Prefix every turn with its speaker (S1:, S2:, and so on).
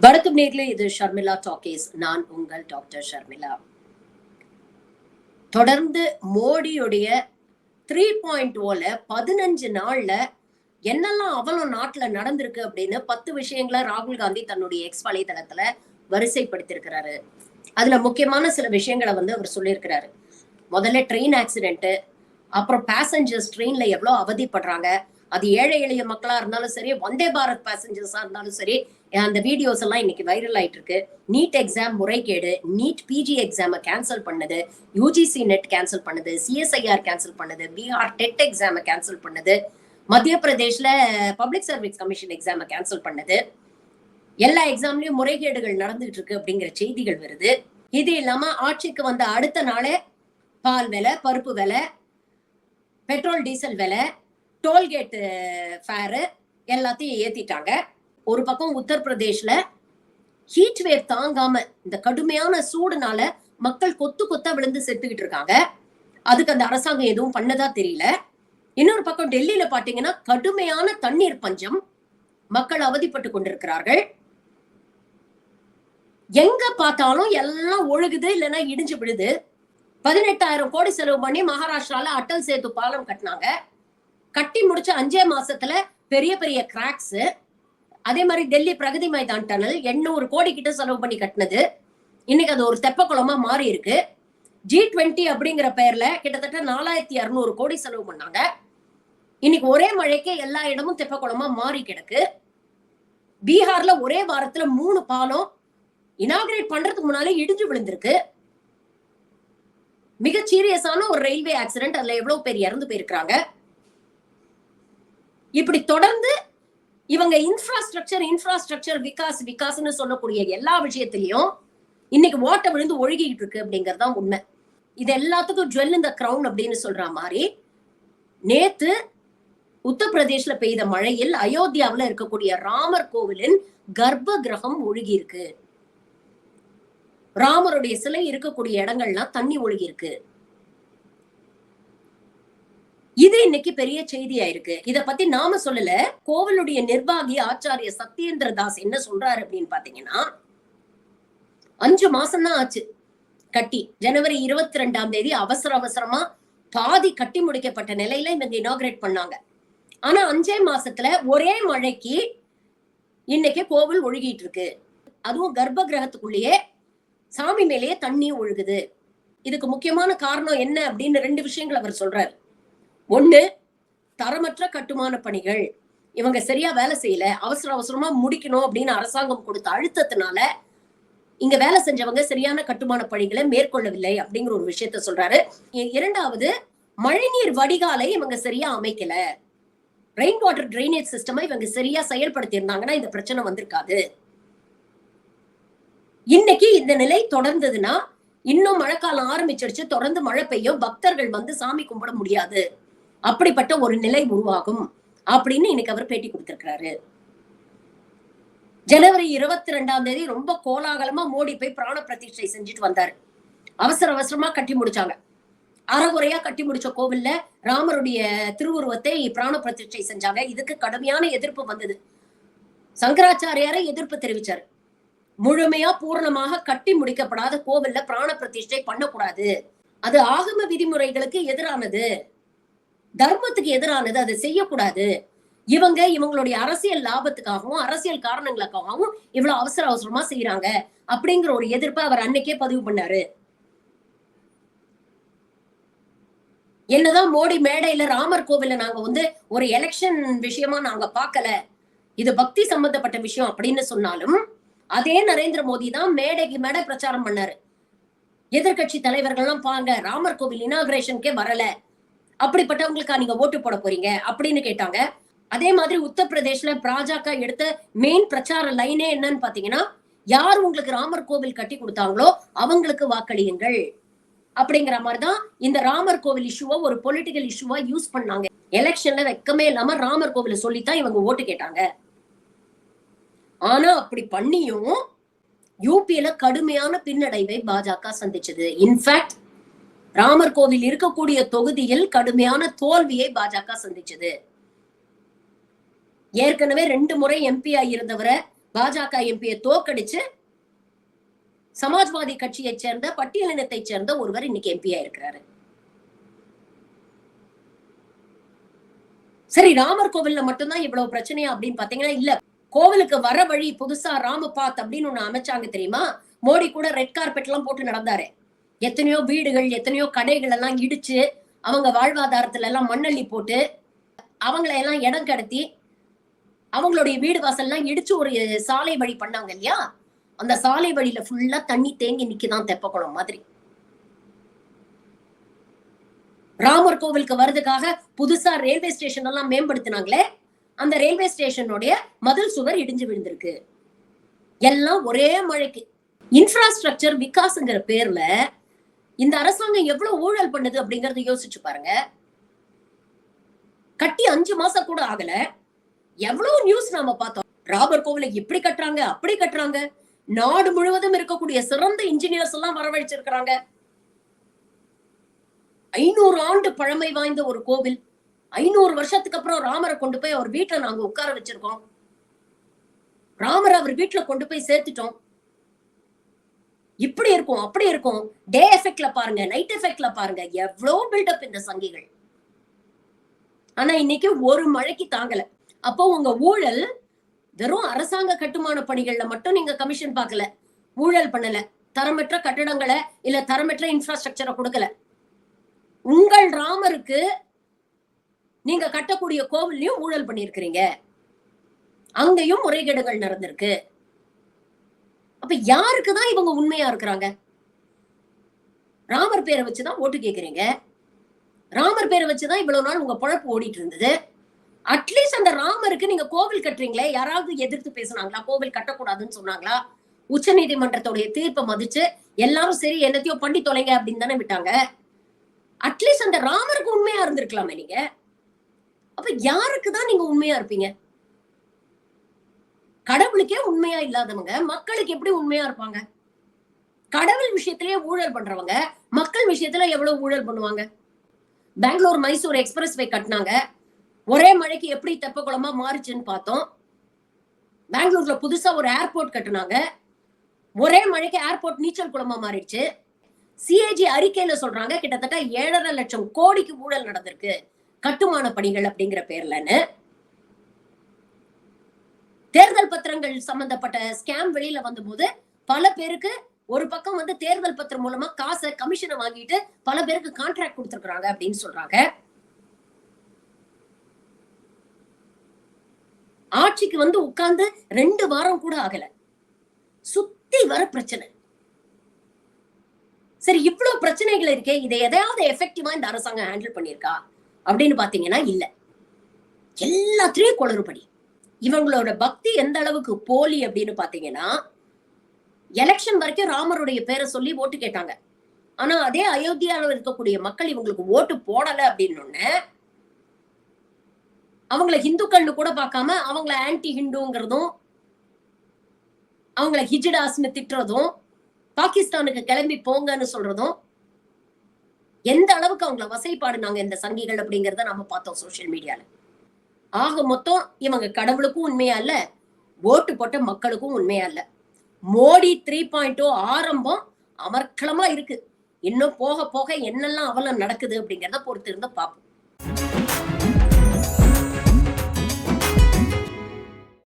S1: வணக்கம் நேர்களே, இது ஷர்மிளா டாக்கீஸ். நான் உங்கள் டாக்டர் ஷர்மிளா. தொடர்ந்து மோடியுடைய 3.0ல 15 நாள்ல என்னெல்லாம் அவ்வளவு நாட்டுல நடந்திருக்கு அப்படின்னு 10 விஷயங்களை ராகுல் காந்தி தன்னுடைய எக்ஸ் வலைதளத்துல வரிசைப்படுத்திருக்கிறாரு. அதுல முக்கியமான சில விஷயங்களை அவர் சொல்லியிருக்கிறாரு. முதல்ல ட்ரெயின் ஆக்சிடென்ட், அப்புறம் பேசஞ்சர்ஸ் ட்ரெயின்ல எவ்வளவு அவதிப்படுறாங்க, அது ஏழை எளிய மக்களா இருந்தாலும் சரி, வந்தே பாரத் பேசஞ்சர்ஸா இருந்தாலும் சரி, அந்த வீடியோஸ் எல்லாம் இன்னைக்கு வைரல் ஆயிட்டு இருக்கு. நீட் எக்ஸாம் முறைகேடு, நீட் பிஜி எக்ஸாம கேன்சல் பண்ணது, யூஜிசி நெட் கேன்சல் பண்ணது, சிஎஸ்ஐஆர் கேன்சல் பண்ணது, பீகார் டெட் எக்ஸாம கேன்சல் பண்ணது, மத்திய பிரதேஷ்ல பப்ளிக் சர்வீஸ் கமிஷன் எக்ஸாம கேன்சல் பண்ணது, எல்லா எக்ஸாம்லயும் முறைகேடுகள் நடந்துட்டு இருக்கு அப்படிங்கிற செய்திகள் வருது. இது இல்லாம ஆட்சிக்கு வந்த அடுத்த நாளே பால் விலை, பருப்பு விலை, பெட்ரோல் டீசல் விலை, டோல்கேட் ஃபேரு எல்லாத்தையும் ஏத்திட்டாங்க. ஒரு பக்கம் உத்தரப்பிரதேஷ்ல ஹீட் வேவ் தாங்காம இந்த கடுமையான சூடுனால மக்கள் கொத்து கொத்தா விழுந்து செத்துக்கிட்டு இருக்காங்க. அதுக்கு அந்த அரசாங்கம் எதுவும் பண்ணதா தெரியல. இன்னொரு பக்கம் டெல்லியில பாத்தீங்கன்னா கடுமையான தண்ணீர் பஞ்சம், மக்கள் அவதிப்பட்டு கொண்டிருக்கிறார்கள். எங்க பார்த்தாலும் எல்லாம் ஒழுகுது, இல்லைன்னா இடிஞ்சு விழுது. 18,000 கோடி செலவு பண்ணி மகாராஷ்டிரால அட்டல் சேது பாலம் கட்டினாங்க. கட்டி முடிச்ச 5 மாசத்துல பெரிய பெரிய கிராக்ஸ். அதே மாதிரி டெல்லி பிரகதி மைதான் டனல் 800 கோடி கிட்ட செலவு பண்ணி கட்டினது இன்னைக்கு அது ஒரு தெப்ப குளமா மாறி இருக்கு. G20 அப்படிங்கிற பெயர்ல கிட்டத்தட்ட 4,600 கோடி செலவு பண்ணாங்க. இன்னைக்கு ஒரே மழைக்கே எல்லா இடமும் தெப்ப குளமா மாறி கிடக்கு. பீகார்ல ஒரே வாரத்துல 3 பாலம் இனாகிரேட் பண்றதுக்கு முன்னாலே இடிஞ்சு விழுந்திருக்கு. மிக சீரியஸான ஒரு ரயில்வே ஆக்சிடென்ட், அதுல எவ்வளவு பேர் இறந்து போயிருக்காங்க. இப்படி தொடர்ந்து இவங்க இன்ஃப்ராஸ்ட்ரக்சர் விகாஸ்னு சொல்லக்கூடிய எல்லா விஷயத்திலையும் இன்னைக்கு ஓட்ட விழுந்து ஒழுகிட்டு இருக்கு அப்படிங்கறதுதான் உண்மை. இது எல்லாத்துக்கும் ஜுவல் இந்த கிரவுன் அப்படின்னு சொல்ற மாதிரி நேத்து உத்தரப்பிரதேஷ்ல பெய்த மழையில் அயோத்தியாவில் இருக்கக்கூடிய ராமர் கோவிலின் கர்ப்ப கிரகம் ஒழுகி இருக்கு. ராமருடைய சிலை இருக்கக்கூடிய இடங்கள்லாம் தண்ணி ஒழுகி இருக்கு. இது இன்னைக்கு பெரிய செய்தியா இருக்கு. இத பத்தி நாம சொல்லல, கோவிலுடைய நிர்வாகி ஆச்சாரிய சத்யேந்திர தாஸ் என்ன சொல்றாரு அப்படின்னு பாத்தீங்கன்னா, 5 மாசம் தான் ஆச்சு கட்டி. ஜனவரி 22 அவசரமா பாதி கட்டி முடிக்கப்பட்ட நிலையில இவங்க இனாகிரேட் பண்ணாங்க. ஆனா 5 மாசத்துல ஒரே மழைக்கு இன்னைக்கு கோவில் ஒழுகிட்டு இருக்கு. அதுவும் கர்ப்ப கிரகத்துக்குள்ளேயே சாமி மேலேயே தண்ணி ஒழுகுது. இதுக்கு முக்கியமான காரணம் என்ன அப்படின்னு 2 விஷயங்கள் அவர் சொல்றாரு. ஒண்ணு, தரமற்ற கட்டுமான பணிகள். இவங்க சரியா வேலை செய்யல, அவசரமா முடிக்கணும் அப்படின்னு அரசாங்கம் கொடுத்த அழுத்தத்தினால இங்க வேலை செஞ்சவங்க சரியான கட்டுமான பணிகளை மேற்கொள்ளவில்லை அப்படிங்கிற ஒரு விஷயத்த சொல்றாரு. 2வது, மழைநீர் வடிகாலை இவங்க சரியா அமைக்கல. ரெயின் வாட்டர் டிரைனேஜ் சிஸ்டமை இவங்க சரியா செயல்படுத்தி இருந்தாங்கன்னா இந்த பிரச்சனை வந்திருக்காது. இன்னைக்கு இந்த நிலை தொடர்ந்ததுன்னா இன்னும் மழைக்காலம் ஆரம்பிச்சிருச்சு, தொடர்ந்து மழை பெய்யும், பக்தர்கள் வந்து சாமி கும்பிட முடியாது, அப்படிப்பட்ட ஒரு நிலை உருவாகும் அப்படின்னு இன்னைக்கு அவர் பேட்டி கொடுத்திருக்கிறாரு. ஜனவரி 22 ரொம்ப கோலாகலமா மோடி போய் பிராண பிரதிஷ்டை செஞ்சுட்டு வந்தாரு. அவசரமா கட்டி முடிச்சாங்க. அறகுறையா கட்டி முடிச்ச கோவில்ல ராமருடைய திருவுருவத்தை பிராண பிரதிஷ்டை செஞ்சாங்க. இதுக்கு கடுமையான எதிர்ப்பு வந்தது. சங்கராச்சாரியாரை எதிர்ப்பு தெரிவிச்சாரு. முழுமையா பூரணமாக கட்டி முடிக்கப்படாத கோவில்ல பிராண பிரதிஷ்டை பண்ணக்கூடாது, அது ஆகம விதிமுறைகளுக்கு எதிரானது, தர்மத்துக்கு எதிரானது, அதை செய்யக்கூடாது. இவங்களுடைய அரசியல் லாபத்துக்காகவும் அரசியல் காரணங்களுக்காகவும் இவ்வளவு அவசரமா செய்யறாங்க அப்படிங்கிற ஒரு எதிர்ப்பை அவர் அன்னைக்கே பதிவு பண்ணாரு. என்னதான் மோடி மேடையில ராமர் கோவில நாங்க ஒரு எலெக்ஷன் விஷயமா நாங்க பார்க்கல, இது பக்தி சம்பந்தப்பட்ட விஷயம் அப்படின்னு சொன்னாலும் அதே நரேந்திர மோடி தான் மேடைக்கு மேடை பிரச்சாரம் பண்ணாரு. எதிர்கட்சி தலைவர்கள்லாம் பாங்க, ராமர் கோவில் இனாகிரேஷனுக்கே வரல, அப்படிப்பட்டவங்களுக்கா நீங்க ஓட்டு போட போறீங்க அப்படின்னு கேட்டாங்க. அதே மாதிரி உத்தரப்பிரதேஷ்ல பாஜக எடுத்த மெயின் பிரச்சார லைனே என்னன்னு பாத்தீங்கன்னா, யார் உங்களுக்கு ராமர் கோவில் கட்டி கொடுத்தாங்களோ அவங்களுக்கு வாக்களியுங்கள் அப்படிங்கிற மாதிரிதான் இந்த ராமர் கோவில் இஷ்யூவா ஒரு பொலிட்டிக்கல் இஷ்யூவா யூஸ் பண்ணாங்க. எலெக்ஷன்ல வெக்கமே இல்லாம ராமர் கோவில சொல்லித்தான் இவங்க ஓட்டு கேட்டாங்க. ஆனா அப்படி பண்ணியும் யூபியில கடுமையான பின்னடைவை பாஜக சந்திச்சது. இன்ஃபேக்ட் ராமர் கோவில் இருக்கக்கூடிய தொகுதியில் கடுமையான தோல்வியை பாஜக சந்திச்சது. ஏற்கனவே 2 முறை எம்பி இருந்தவரை பாஜக எம்பியை தோக்கடிச்சு சமாஜ்வாதி கட்சியை சேர்ந்த பட்டியலினத்தை சேர்ந்த ஒருவர் இன்னைக்கு எம்பியா இருக்கிறாரு. சரி, ராமர் கோவில்ல மட்டும்தான் இவ்வளவு பிரச்சனையா அப்படின்னு பாத்தீங்கன்னா இல்ல. கோவிலுக்கு வர வழி புதுசா ராமபாத் அப்படின்னு ஒண்ணு அமைச்சாங்க தெரியுமா? மோடி கூட ரெட் கார்பெட் எல்லாம் போட்டு நடந்தாரு. எத்தனையோ வீடுகள், எத்தனையோ கடைகள் எல்லாம் இடிச்சு அவங்க வாழ்வாதாரத்துல எல்லாம் மண்ணள்ளி போட்டு அவங்களை எல்லாம் இடம் கடத்தி அவங்களுடைய வீடு வாசல் எல்லாம் இடிச்சு ஒரு சாலை வழி பண்ணாங்க இல்லையா? அந்த சாலை வழியில ஃபுல்லா தண்ணி தேங்கி நிக்குதான் தெப்பக்குளம் மாதிரி. ராமர் கோவிலுக்கு வர்றதுக்காக புதுசா ரயில்வே ஸ்டேஷன் எல்லாம் மேம்படுத்தினாங்களே, அந்த ரயில்வே ஸ்டேஷனுடைய மதில் சுவர் இடிஞ்சு விழுந்திருக்கு. எல்லாம் ஒரே மழைக்கு. இன்ஃப்ராஸ்ட்ரக்சர் விகாஸ்ங்கிற பேர்ல இந்த அரசாங்கம் எவ்வளவு ஊழல் பண்ணுது அப்படிங்கறத யோசிச்சு பாருங்க. கட்டி 5 மாசம் கூட ஆகல. எவ்வளவு நியூஸ் நாம பார்த்தோம். ராமர் கோவிலை இப்படி கட்டுறாங்க, அப்படி கட்டுறாங்க. நாடு முழுவதும் இருக்கக்கூடிய சிறந்த இன்ஜினியர்ஸ் எல்லாம் வரவழைச்சிருக்கிறாங்க. 500 ஆண்டு பழமை வாய்ந்த ஒரு கோவில். 500 வருஷத்துக்கு அப்புறம் ராமரை கொண்டு போய் அவர் வீட்டுல நாங்க உட்கார வச்சிருக்கோம். ராமரை அவர் வீட்டுல கொண்டு போய் சேர்த்துட்டோம். இப்படி இருக்கும், அப்படி இருக்கும். டே எஃபெக்ட்ல பாருங்க, நைட் எஃபெக்ட்ல பாருங்க, எவ்வளவு பில்டப் இந்த சங்கிகள். ஆனா இன்னைக்கு ஒரு மழைக்கு தாங்கல. அப்போ உங்க ஊழல் வெறும் அரசாங்க கட்டுமான பணிகள்ல மட்டும் நீங்க கமிஷன் பார்க்கல, ஊழல் பண்ணல, தரமற்ற கட்டடங்களை இல்ல தரமற்ற இன்ஃப்ராஸ்ட்ரக்சரை கொடுக்கல. உங்கள் ராமருக்கு நீங்க கட்டக்கூடிய கோவிலையும் ஊழல் பண்ணிருக்கிறீங்க. அங்கேயும் முறைகேடுகள் நடந்திருக்கு. அப்ப யாருக்குதான் இவங்க உண்மையா இருக்கிறாங்க? ராமர் பேரை வச்சுதான் ஓட்டு கேக்குறீங்க. ராமர் பேரை வச்சுதான் இவ்வளவு நாள் உங்க பொழப்பு ஓடிட்டு இருந்தது. அட்லீஸ்ட் அந்த ராமருக்கு நீங்க கோவில் கட்டுறீங்களே, யாராவது எதிர்த்து பேசினாங்களா? கோவில் கட்டக்கூடாதுன்னு சொன்னாங்களா? உச்ச நீதிமன்றத்துடைய தீர்ப்பை மதிச்சு எல்லாரும் சரி என்னத்தையோ பண்ணி தொலைங்க அப்படின்னு தானே விட்டாங்க. அட்லீஸ்ட் அந்த ராமருக்கு உண்மையா இருந்திருக்கலாமே நீங்க. அப்ப யாருக்குதான் நீங்க உண்மையா இருப்பீங்க? கடவுளுக்கே உண்மையா இல்லாதவங்க மக்களுக்கு எப்படி உண்மையா இருப்பாங்க? கடவுள் விஷயத்திலேயே ஊழல் பண்றவங்க மக்கள் விஷயத்துல எவ்வளவு ஊழல் பண்ணுவாங்க? பெங்களூர் மைசூர் எக்ஸ்பிரஸ் வே கட்டினாங்க. ஒரே மழைக்கு எப்படி தெப்பக்குளமா மாறுச்சுன்னு பார்த்தோம். பெங்களூர்ல புதுசா ஒரு ஏர்போர்ட் கட்டினாங்க. ஒரே மழைக்கு ஏர்போர்ட் நீச்சல் குளமா மாறிடுச்சு. சிஏஜி அறிக்கையில சொல்றாங்க கிட்டத்தட்ட 7.5 லட்சம் கோடிக்கு ஊழல் நடந்திருக்கு கட்டுமான பணிகள் அப்படிங்கிற பேர்லன்னு. தேர்தல் பத்திரங்கள் சம்பந்தப்பட்ட ஸ்கேம் வெளியில வந்த போது பல பேருக்கு ஒரு பக்கம் வந்து தேர்தல் பத்திரம் மூலமா காசை கமிஷனை வாங்கிட்டு பல பேருக்கு கான்ட்ராக்ட் கொடுத்திருக்காங்க அப்படின்னு சொல்றாங்க. ஆட்சிக்கு வந்து உட்கார்ந்து 2 வாரம் கூட ஆகல, சுத்தி வர பிரச்சனை. சரி, இவ்வளவு பிரச்சனைகள் இருக்கே, இதை எதையாவது எஃபெக்டிவா இந்த அரசாங்கம் ஹேண்டில் பண்ணிருக்கா அப்படின்னு பாத்தீங்கன்னா இல்ல. எல்லாத்திலயும் குளறுபடி. இவங்களோட பக்தி எந்த அளவுக்கு போலி அப்படின்னு பாத்தீங்கன்னா, எலெக்ஷன் வரைக்கும் ராமருடைய பேரை சொல்லி ஓட்டு கேட்டாங்க. ஆனா அதே அயோத்தியாவில் இருக்கக்கூடிய மக்கள் இவங்களுக்கு ஓட்டு போடல அப்படின்னு அவங்கள ஹிந்துக்கள்னு கூட பார்க்காம அவங்கள ஆன்டி ஹிந்துங்கிறதும் அவங்கள ஹிஜிடாஸ்னு திட்டுறதும் பாகிஸ்தானுக்கு கிளம்பி போங்கன்னு சொல்றதும் எந்த அளவுக்கு அவங்கள வசைப்பாடுனாங்க இந்த சங்கிகள் அப்படிங்கறத நம்ம பார்த்தோம் சோசியல் மீடியால. ஆக மொத்தம் இவங்க கடவுளுக்கும் உண்மையா இல்ல, ஓட்டு போட்ட மக்களுக்கும் உண்மையா இல்ல. மோடி 3.0 ஆரம்பம் அமர்க்களமா இருக்கு. இன்னும் போக போக என்னெல்லாம் அவலம் நடக்குது அப்படிங்கறத பொறுத்து இருந்து பார்ப்போம்.